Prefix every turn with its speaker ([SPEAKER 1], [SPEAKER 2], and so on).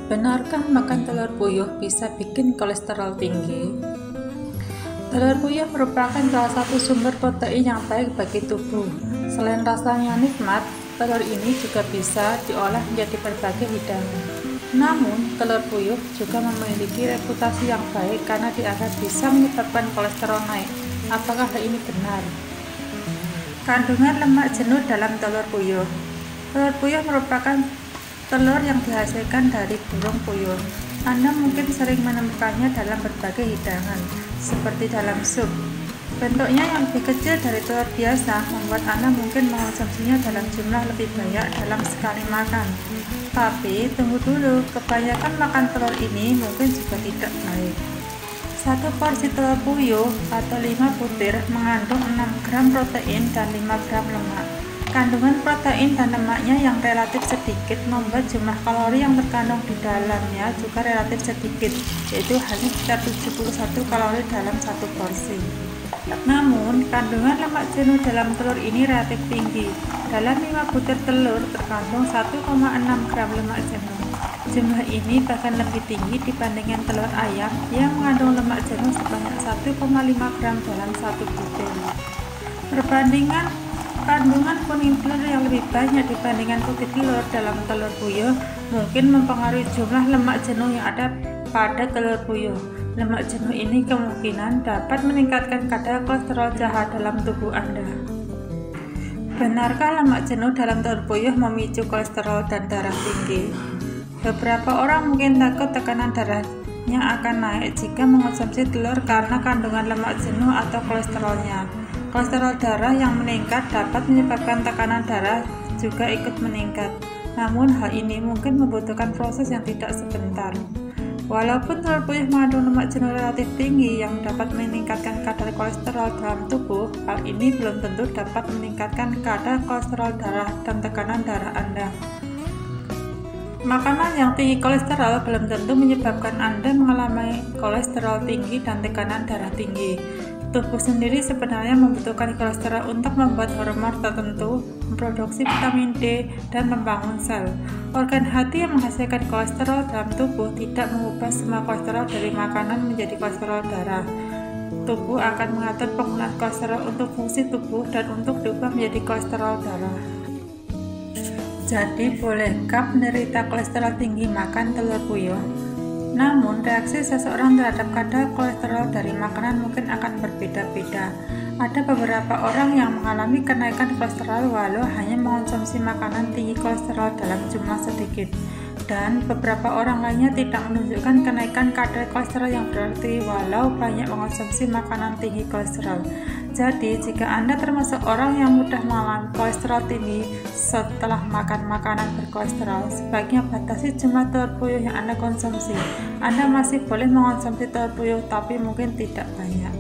[SPEAKER 1] Benarkah makan telur puyuh bisa bikin kolesterol tinggi? Telur puyuh merupakan salah satu sumber protein yang baik bagi tubuh. Selain rasanya nikmat, telur ini juga bisa diolah menjadi berbagai hidangan. Namun, telur puyuh juga memiliki reputasi yang baik karena dianggap bisa menyebabkan kolesterol naik. Apakah hal ini benar? Kandungan lemak jenuh dalam telur puyuh. Telur puyuh merupakan telur yang dihasilkan dari burung puyuh. Anda mungkin sering menemukannya dalam berbagai hidangan, seperti dalam sup. Bentuknya yang lebih kecil dari telur biasa membuat Anda mungkin mengonsumsinya dalam jumlah lebih banyak dalam sekali makan. Tapi, tunggu dulu, kebanyakan makan telur ini mungkin juga tidak baik. Satu porsi telur puyuh atau 5 butir mengandung 6 gram protein dan 5 gram lemak. Kandungan protein dan lemaknya yang relatif sedikit membuat jumlah kalori yang terkandung di dalamnya juga relatif sedikit, yaitu hanya sekitar 71 kalori dalam satu porsi. Namun, kandungan lemak jenuh dalam telur ini relatif tinggi. Dalam 5 butir telur terkandung 1,6 gram lemak jenuh. Jumlah ini bahkan lebih tinggi dibandingkan telur ayam yang mengandung lemak jenuh sebanyak 1,5 gram dalam satu butir. Perbandingan kandungan kuning telur yang lebih banyak dibandingkan putih telur dalam telur puyuh mungkin mempengaruhi jumlah lemak jenuh yang ada pada telur puyuh. Lemak jenuh ini kemungkinan dapat meningkatkan kadar kolesterol jahat dalam tubuh Anda. Benarkah lemak jenuh dalam telur puyuh memicu kolesterol dan darah tinggi? Beberapa orang mungkin takut tekanan darahnya akan naik jika mengonsumsi telur karena kandungan lemak jenuh atau kolesterolnya. Kolesterol darah yang meningkat dapat menyebabkan tekanan darah juga ikut meningkat. Namun hal ini mungkin membutuhkan proses yang tidak sebentar. Walaupun telur puyuh mengandung lemak jenuh relatif tinggi yang dapat meningkatkan kadar kolesterol dalam tubuh, hal ini belum tentu dapat meningkatkan kadar kolesterol darah dan tekanan darah Anda. Makanan yang tinggi kolesterol belum tentu menyebabkan Anda mengalami kolesterol tinggi dan tekanan darah tinggi. Tubuh sendiri sebenarnya membutuhkan kolesterol untuk membuat hormon tertentu, memproduksi vitamin D, dan membangun sel. Organ hati yang menghasilkan kolesterol dalam tubuh tidak mengubah semua kolesterol dari makanan menjadi kolesterol darah. Tubuh akan mengatur penggunaan kolesterol untuk fungsi tubuh dan untuk diubah menjadi kolesterol darah. Jadi, bolehkah penderita kolesterol tinggi makan telur puyuh? Namun, reaksi seseorang terhadap kadar kolesterol dari makanan mungkin akan berbeda-beda. Ada beberapa orang yang mengalami kenaikan kolesterol walau hanya mengonsumsi makanan tinggi kolesterol dalam jumlah sedikit. Dan beberapa orang lainnya tidak menunjukkan kenaikan kadar kolesterol yang berarti walau banyak mengonsumsi makanan tinggi kolesterol. Jadi, jika Anda termasuk orang yang mudah mengalami kolesterol tinggi setelah makan makanan berkolesterol, sebaiknya batasi jumlah telur puyuh yang Anda konsumsi. Anda masih boleh mengonsumsi telur puyuh, tapi mungkin tidak banyak.